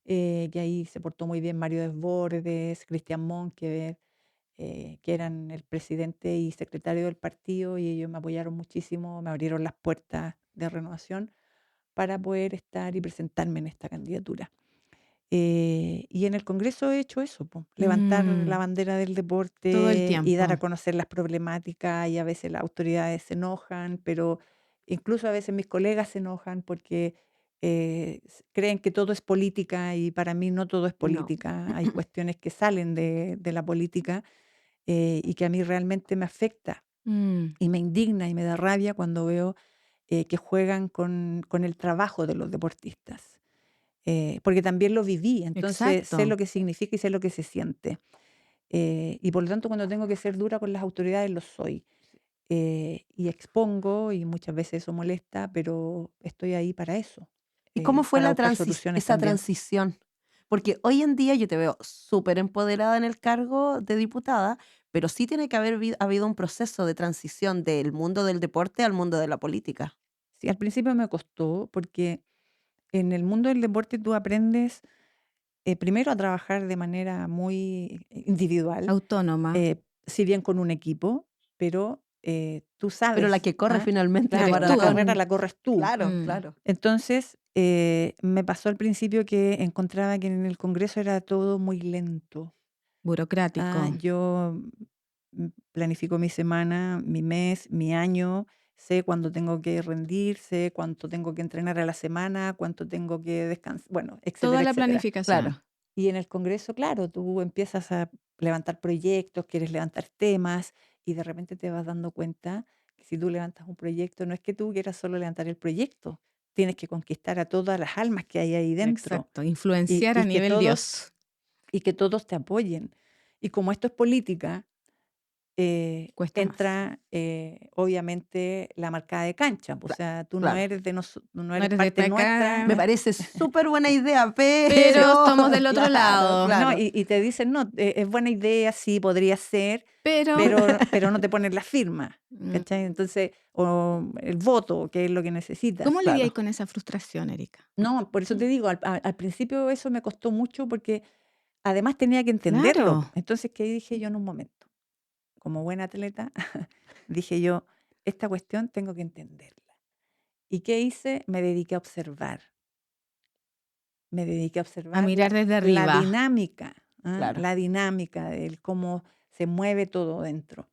que ahí se portó muy bien Mario Desbordes, Cristian Monkever, que eran el presidente y secretario del partido, y ellos me apoyaron muchísimo, me abrieron las puertas de Renovación para poder estar y presentarme en esta candidatura. Y en el Congreso he hecho eso, po, levantar la Mm, bandera del todo el deporte y dar a tiempo. conocer las problemáticas, y a veces las autoridades se enojan, pero incluso a veces mis colegas se enojan porque creen que todo es política, y para mí no todo es No. política. Hay cuestiones que salen de la política, y que a mí realmente me afecta Mm, y me indigna y me da rabia cuando veo que juegan con el trabajo de los deportistas. Porque también lo viví, entonces sé exacto. lo que significa y sé lo que se siente. Y por lo tanto, cuando tengo que ser dura con las autoridades, lo soy. Y expongo, y muchas veces eso molesta, pero estoy ahí para eso, ¿Y cómo fue para buscar soluciones esa también. transición? Porque hoy en día yo te veo súper empoderada en el cargo de diputada, pero sí tiene que haber habido un proceso de transición del mundo del deporte al mundo de la política. Sí, al principio me costó porque en el mundo del deporte tú aprendes primero a trabajar de manera muy individual, Autónoma. si bien con un equipo, pero tú Pero la sabes, que corre finalmente la Eres claro, la tú. carrera maratón, la corres tú. claro, Mm, claro. Entonces, me pasó al principio que encontraba que en el Congreso era todo muy lento. burocrático. Yo planifico mi semana, mi mes, mi año, sé cuándo tengo que rendir, sé cuánto tengo que entrenar a la semana, cuánto tengo que descansar, bueno, Toda etcétera, la etcétera. planificación. Claro. Y en el Congreso, claro, tú empiezas a levantar proyectos, quieres levantar temas y de repente te vas dando cuenta que si tú levantas un proyecto, no es que tú quieras solo levantar el proyecto, tienes que conquistar a todas las almas que hay ahí dentro Exacto. Influenciar a y nivel Dios. que todos te apoyen. Y como esto es política, Cuesta más. entra obviamente la marcada de cancha. O Cla- sea, tú no Claro. eres tú no No eres eres de parte nuestra. Me acá, parece súper buena idea, pero pero estamos del otro claro, lado. No, claro. y te dicen, no, es buena idea, sí, podría ser, Pero pero no te ponen la firma, mm, ¿cachai? Entonces, o el voto, que es lo que ¿cómo necesitas. lidiáis Claro. con esa frustración, Erika? No, por eso te digo, al principio eso me costó mucho porque además tenía que entenderlo. Claro. Entonces, ¿qué dije yo en un momento? Como buena atleta, dije yo, esta cuestión tengo que entenderla. ¿Y qué hice? Me dediqué a A observar mirar desde la arriba. dinámica, ¿ah? Claro. La dinámica del cómo se mueve todo dentro.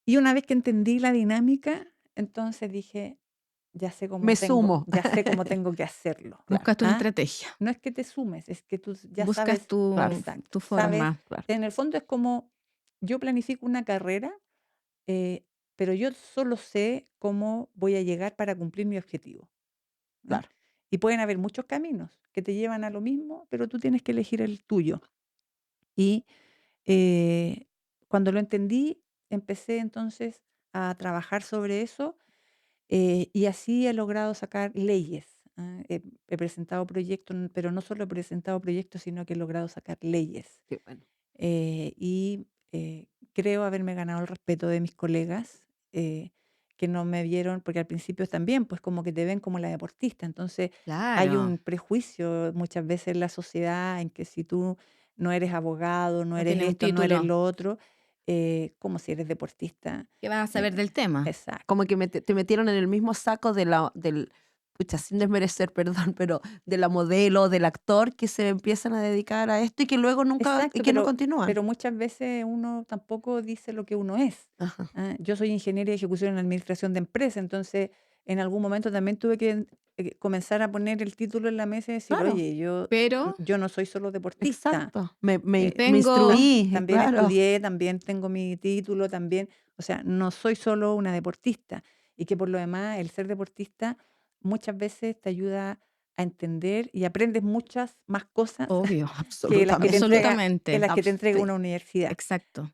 Y una vez que entendí la dinámica, entonces dije, Me sumo. ya sé cómo tengo que hacerlo. Claro, Buscaste una ¿Ah? estrategia. No es que te sumes, es que tú ya Buscas sabes, claro, tu exacto, sabes, forma. claro. en el fondo es como yo planifico una carrera, eh, pero yo solo sé cómo voy a llegar para cumplir mi objetivo. ¿Ah? Claro. Y pueden haber muchos caminos que te llevan a lo mismo, pero tú tienes que elegir el tuyo. Y eh, cuando lo entendí, empecé entonces a trabajar sobre eso y así he logrado sacar leyes. ¿Ah? He presentado proyectos, pero no solo he presentado proyectos, sino que he logrado sacar leyes. Qué bueno. Y creo haberme ganado el respeto de mis colegas que no me vieron, porque al principio también, pues como que te ven como la deportista. Entonces hay Claro. un prejuicio muchas veces en la sociedad en que si tú no eres abogado, no No eres tiene un esto, no eres título. lo otro, como si eres deportista. ¿Qué vas a Eh, saber del tema? exacto. Como que te metieron en el mismo saco pucha, sin desmerecer, perdón, pero de la modelo, del actor que se empiezan a dedicar a esto y que luego nunca, y Exacto, que no continúan. pero muchas veces uno tampoco dice lo que uno es. Ajá. ¿Ah? Yo soy ingeniera de ejecución en administración de empresas, entonces en algún momento también tuve que comenzar a poner el título en la mesa y decir, Claro, oye, Pero yo no soy solo deportista, exacto. Me tengo, instruí, también claro. estudié, también tengo mi título, también, o sea, no soy solo una deportista. Y que por lo demás, el ser deportista muchas veces te ayuda a entender y aprendes muchas más cosas obvio, que las que te Absolutamente. entrega, que absolutamente. las que te entrega Sí, una universidad. Exacto.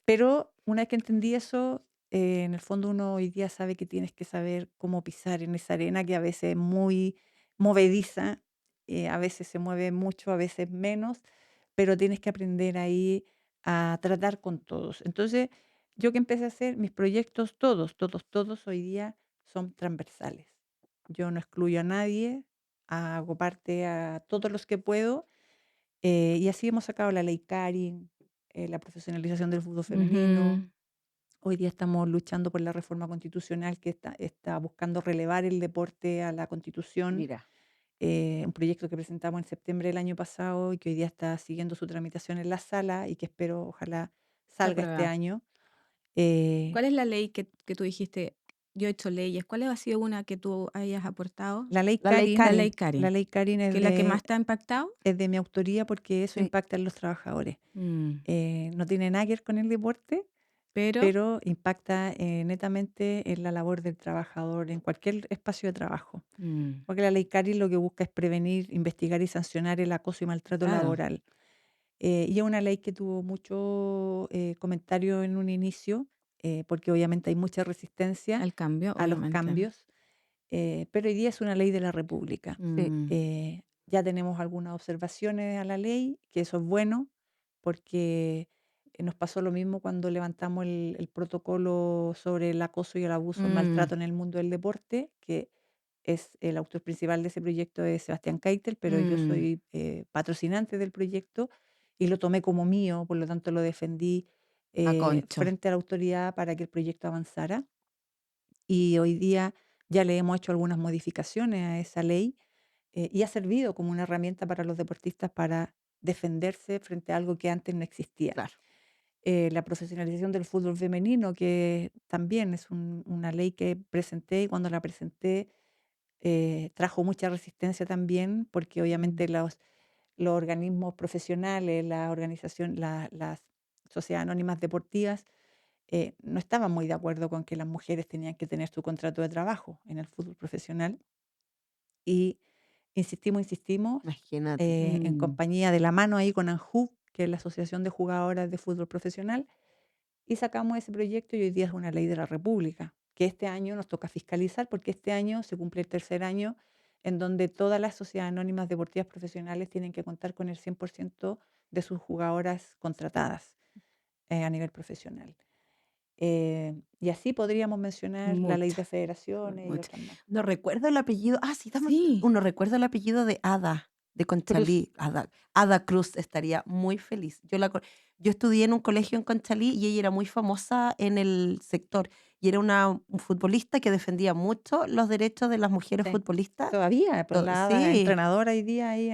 Pero una vez que entendí eso, en el fondo uno hoy día sabe que tienes que saber cómo pisar en esa arena que a veces es muy movediza, a veces se mueve mucho, a veces menos, pero tienes que aprender ahí a tratar con todos. Entonces, yo que empecé a hacer mis proyectos, todos hoy día son transversales. Yo no excluyo a nadie, hago parte a todos los que puedo y así hemos sacado la ley Carin, la profesionalización del fútbol femenino. Ujú. Hoy día estamos luchando por la reforma constitucional que está buscando relevar el deporte a la Constitución. mira. Un proyecto que presentamos en septiembre del año pasado y que hoy día está siguiendo su tramitación en la sala y que espero ojalá Se salga este aprueba. año. Eh, ¿Cuál es la ley que tú dijiste? Yo he hecho leyes. ¿Cuál ha sido una que tú hayas aportado? la ley La ley La Carin, ley Cari. la Karin, ley Carin que es la que más te ha impactado. es de mi autoría porque eso Sí. impacta en los trabajadores. Mm, No tiene nada que ver con el deporte, Pero, pero impacta netamente en la labor del trabajador en cualquier espacio de trabajo. mm, Porque la ley CARI lo que busca es prevenir, investigar y sancionar el acoso y maltrato claro, laboral. Y es una ley que tuvo mucho comentario en un inicio, porque obviamente hay mucha resistencia al cambio, a los obviamente. cambios, pero hoy día es una ley de la República. Sí. Mm, Ya tenemos algunas observaciones a la ley, que eso es bueno, porque nos pasó lo mismo cuando levantamos el protocolo sobre el acoso y el abuso, el mm, maltrato en el mundo del deporte, que es el autor principal de ese proyecto es Sebastián Keitel, pero yo mm. soy patrocinante del proyecto y lo tomé como mío, por lo tanto lo defendí A concho. frente a la autoridad para que el proyecto avanzara. Y hoy día ya le hemos hecho algunas modificaciones a esa ley y ha servido como una herramienta para los deportistas para defenderse frente a algo que antes no existía. Claro. La profesionalización del fútbol femenino, que también es una ley que presenté, y cuando la presenté trajo mucha resistencia también, porque obviamente los organismos profesionales, las sociedades anónimas deportivas, no estaban muy de acuerdo con que las mujeres tenían que tener su contrato de trabajo en el fútbol profesional. Y insistimos, Imagínate. en compañía de la mano ahí con ANJUF, que es la Asociación de Jugadoras de Fútbol Profesional, y sacamos ese proyecto y hoy día es una ley de la República, que este año nos toca fiscalizar porque este año se cumple el tercer año en donde todas las sociedades anónimas deportivas profesionales tienen que contar con el 100% de sus jugadoras contratadas a nivel profesional. Y así podríamos mencionar la ley de Muchas, federaciones y muchas. otras más. No recuerdo el apellido. Ah, sí, Sí, uno recuerda el apellido de Ada, de Cruz, Conchalí. Ada Cruz estaría muy feliz. Yo estudié en un colegio en Conchalí y ella era muy famosa en el sector. Y era un futbolista que defendía mucho los derechos de las mujeres sí. futbolistas. Todavía, pues la Ada, Sí, entrenadora hoy día ahí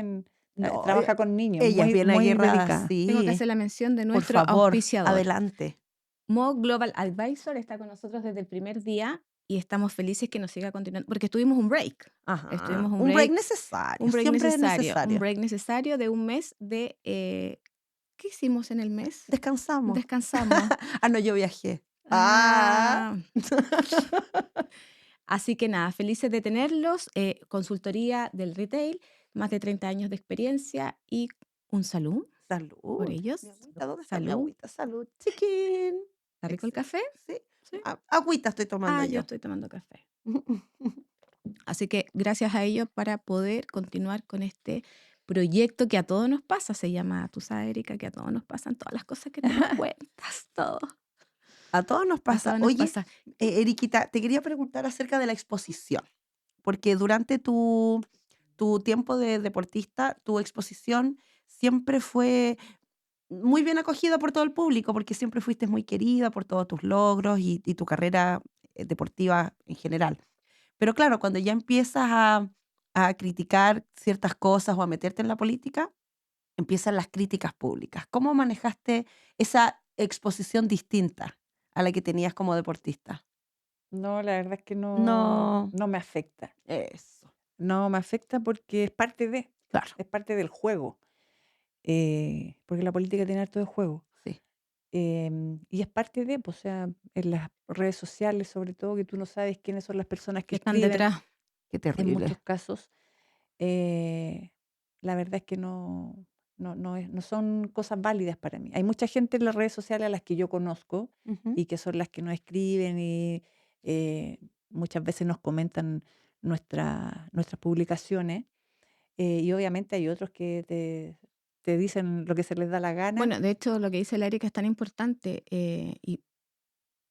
no, trabaja con niños, ella es muy, bien muy aguerrada, dedicada. tengo que sí. hacer la mención de Por nuestro favor, auspiciador. adelante. Mo Global Advisor está con nosotros desde el primer día y estamos felices que nos siga continuando, porque tuvimos un break. Ajá. Estuvimos Un break necesario. un break Siempre es necesario, un necesario. break necesario de un mes de... ¿qué hicimos en el mes? Descansamos. Descansamos. Ah, no, yo viajé. Ah. Así que nada, felices de tenerlos. Consultoría del retail, más de 30 años de experiencia y un salud por Salud. ellos. Mi agüita, ¿dónde está mi Salud. agüita? Salud, chiquín. ¿Está rico el café? Sí. Sí. Agüita estoy tomando Yo yo. estoy tomando café. Así que gracias a ellos para poder continuar con este proyecto que a todos nos pasa. Se llama, tú sabes, Erika, que a todos nos pasan todas las cosas que tú nos cuentas, todo. A todos nos A pasa. todos nos Oye, pasa. Eriquita, te quería preguntar acerca de la exposición, porque durante tu tiempo de deportista, tu exposición siempre fue muy bien acogida por todo el público, porque siempre fuiste muy querida por todos tus logros y tu carrera deportiva en general. Pero claro, cuando ya empiezas a criticar ciertas cosas o a meterte en la política, empiezan las críticas públicas. ¿Cómo manejaste esa exposición distinta a la que tenías como deportista? No, la verdad es que No, no me afecta. eso, No me afecta porque claro, es parte del juego. Porque la política tiene harto de juego. sí, Y es parte pues, o sea, en las redes sociales, sobre todo, que tú no sabes quiénes son las personas que Que están escriben detrás. qué en muchos terrible. casos. eh, la verdad es que no son cosas válidas para mí. Hay mucha gente en las redes sociales a las que yo conozco Ujú. y que son las que nos escriben y eh, muchas veces nos comentan nuestras publicaciones. Y obviamente hay otros que te dicen lo que se les da la gana. Bueno, de hecho, lo que dice la Erika es tan importante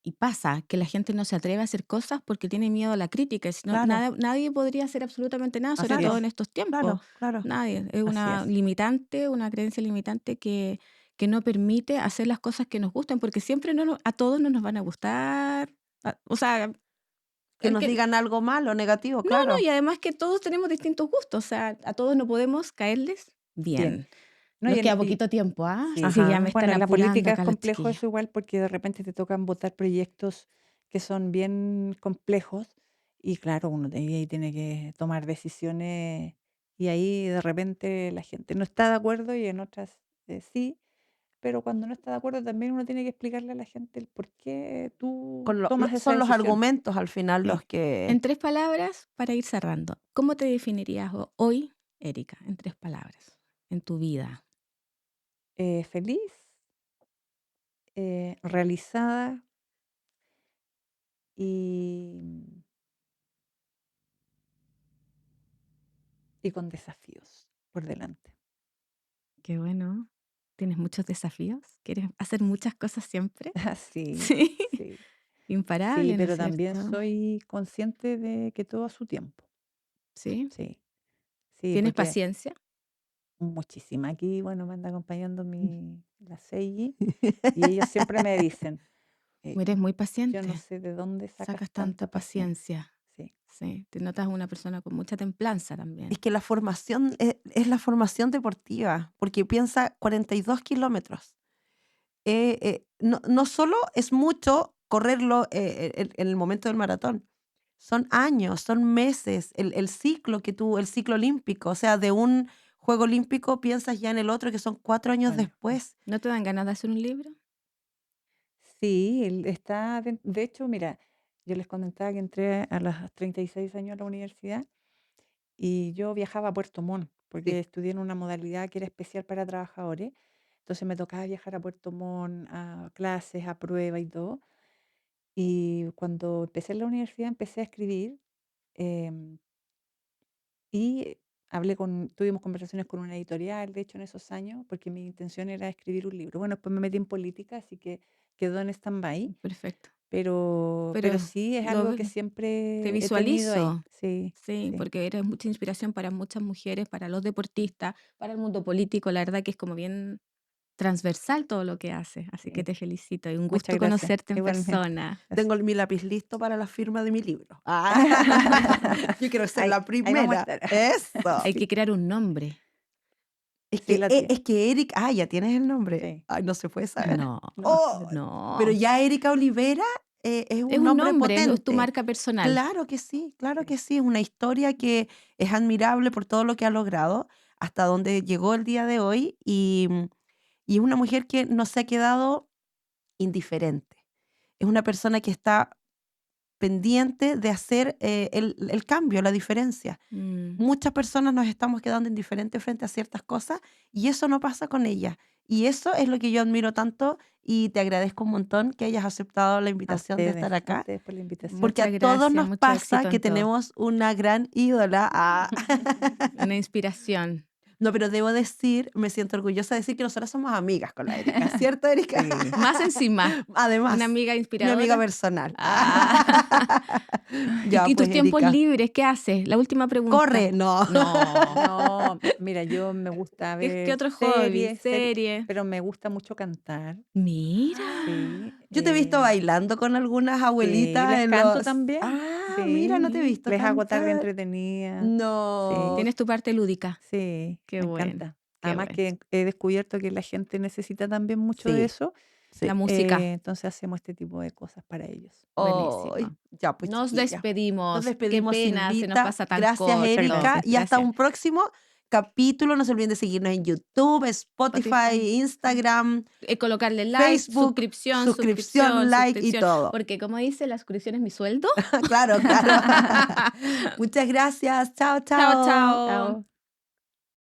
y pasa que la gente no se atreve a hacer cosas porque tiene miedo a la crítica. Si no, Claro, nadie podría hacer absolutamente nada, sobre Así todo es, en estos tiempos. claro, claro. Nadie. Es así una es. limitante, una creencia limitante que no permite hacer las cosas que nos gustan, porque siempre a todos no nos van a gustar. O sea, Que el nos que, digan algo malo, negativo, no, claro. y además que todos tenemos distintos gustos. O sea, a todos no podemos caerles Bien. bien. No, Nos y, queda poquito tiempo, ¿ah? sí. Sí, ya Ajá. me Bueno, están en la apurando política es acá los complejo chiquillos. eso igual porque de repente te tocan votar proyectos que son bien complejos y claro, uno ahí tiene que tomar decisiones y ahí de repente la gente no está de acuerdo y en otras sí, pero cuando no está de acuerdo también uno tiene que explicarle a la gente el por qué tú tomas esa Son los decisión. argumentos al final Sí. los que... En 3 palabras, para ir cerrando, ¿cómo te definirías hoy, Erika, en 3 palabras, en tu vida? Feliz, realizada y, y con desafíos por delante. Qué bueno. ¿Tienes muchos desafíos? ¿Quieres hacer muchas cosas siempre? Sí, Sí, sí. Sí, imparable, ¿no es pero también cierto? soy consciente de que todo a su tiempo. Sí. Sí, sí, ¿Tienes porque paciencia? muchísima. Aquí, bueno, me anda acompañando la Seiji y ellos siempre me dicen, eh, Eres muy yo no paciente, sé de dónde sacas sacas tanta tanta paciencia. paciencia. Sí, Sí, te notas una persona con mucha templanza Es también. que la formación es la formación deportiva, porque piensa 42 kilómetros. no solo es mucho correrlo en el momento del maratón, son años, son meses, el ciclo el ciclo olímpico, o sea, de un juego olímpico piensas ya en el otro que son 4 años Bueno, después. ¿No te dan ganas de hacer un libro? sí, él está, de hecho, mira, yo les comentaba que entré a los 36 años a la universidad y yo viajaba a Puerto Montt, porque Sí. estudié en una modalidad que era especial para trabajadores. Entonces me tocaba viajar a Puerto Montt a clases, a pruebas y todo. Y cuando empecé en la universidad empecé a escribir em, y tuvimos conversaciones con una editorial, de hecho, en esos años, porque mi intención era escribir un libro. Bueno, después me metí en política, así que quedó en stand-by, Perfecto. pero Pero sí es lo algo ve- que te siempre he tenido ahí. visualizo. Sí, Sí, sí. porque eres mucha inspiración para muchas mujeres, para los deportistas, para el mundo político. La verdad que es como bien transversal todo lo que haces. Así que Sí. te felicito y un Muchas gusto gracias. conocerte en Igualmente. persona. Gracias. Tengo mi lápiz listo para la firma de mi libro. Yo quiero ser Ahí, la ahí vamos a primera. estar. Eso. Hay que crear un nombre. Sí, la tiene. Es que Eric, ya tienes el nombre. Sí. Ay, no se puede saber. No, No. Oh, pero no. ya Erika Olivera es Es un un nombre nombre, es tu potente. marca personal. Claro que sí, claro Sí. que sí. Es una historia que es admirable por todo lo que ha logrado, hasta donde llegó el día de hoy. Y es una mujer que no se ha quedado indiferente. Es una persona que está pendiente de hacer el cambio, la diferencia. Mm. Muchas personas nos estamos quedando indiferentes frente a ciertas cosas y eso no pasa con ella. Y eso es lo que yo admiro tanto y te agradezco un montón que hayas aceptado la A invitación de estar a acá, ustedes por la invitación. porque a Muchas todos gracias, nos mucho pasa éxito que en todo. tenemos una gran ídola. Una inspiración. No, pero debo decir, me siento orgullosa de decir que nosotras somos amigas con la Erika, ¿cierto, Erika? Sí. Más encima, Además, una amiga mi amiga inspiradora. personal. Ah. Ya, ¿Y tus pues, tiempos Erika, libres qué haces? La última pregunta. corre. No. No. No, mira, yo me gusta ¿Qué ver otro hobby? series, Serie. pero me gusta mucho cantar. Mira. Sí. Yo te he visto bailando con algunas Sí, abuelitas les en canto los... también. Mira, Sí, no te he visto les hago tarde cantar. entretenida. No. Tienes tu parte lúdica. Sí, Qué me bueno. encanta. Qué Además bueno. que he descubierto que la gente necesita también mucho de Sí, eso. sí. La música. Entonces hacemos este tipo de cosas para ellos. Buenísimo. Ay, ya, pues, Nos chiquilla. Nos despedimos. despedimos, Qué pena, se nos Silvita. pasa tan Gracias, corto. Erika. gracias. Y hasta Gracias. un próximo capítulo. No se olviden de seguirnos en YouTube, Spotify, Spotify. Instagram, Colocarle like, Facebook, suscripción, like y todo. Porque como dice, la suscripción es mi sueldo. Claro, claro. Muchas gracias. Chao, Chao, chao. chao. Chao.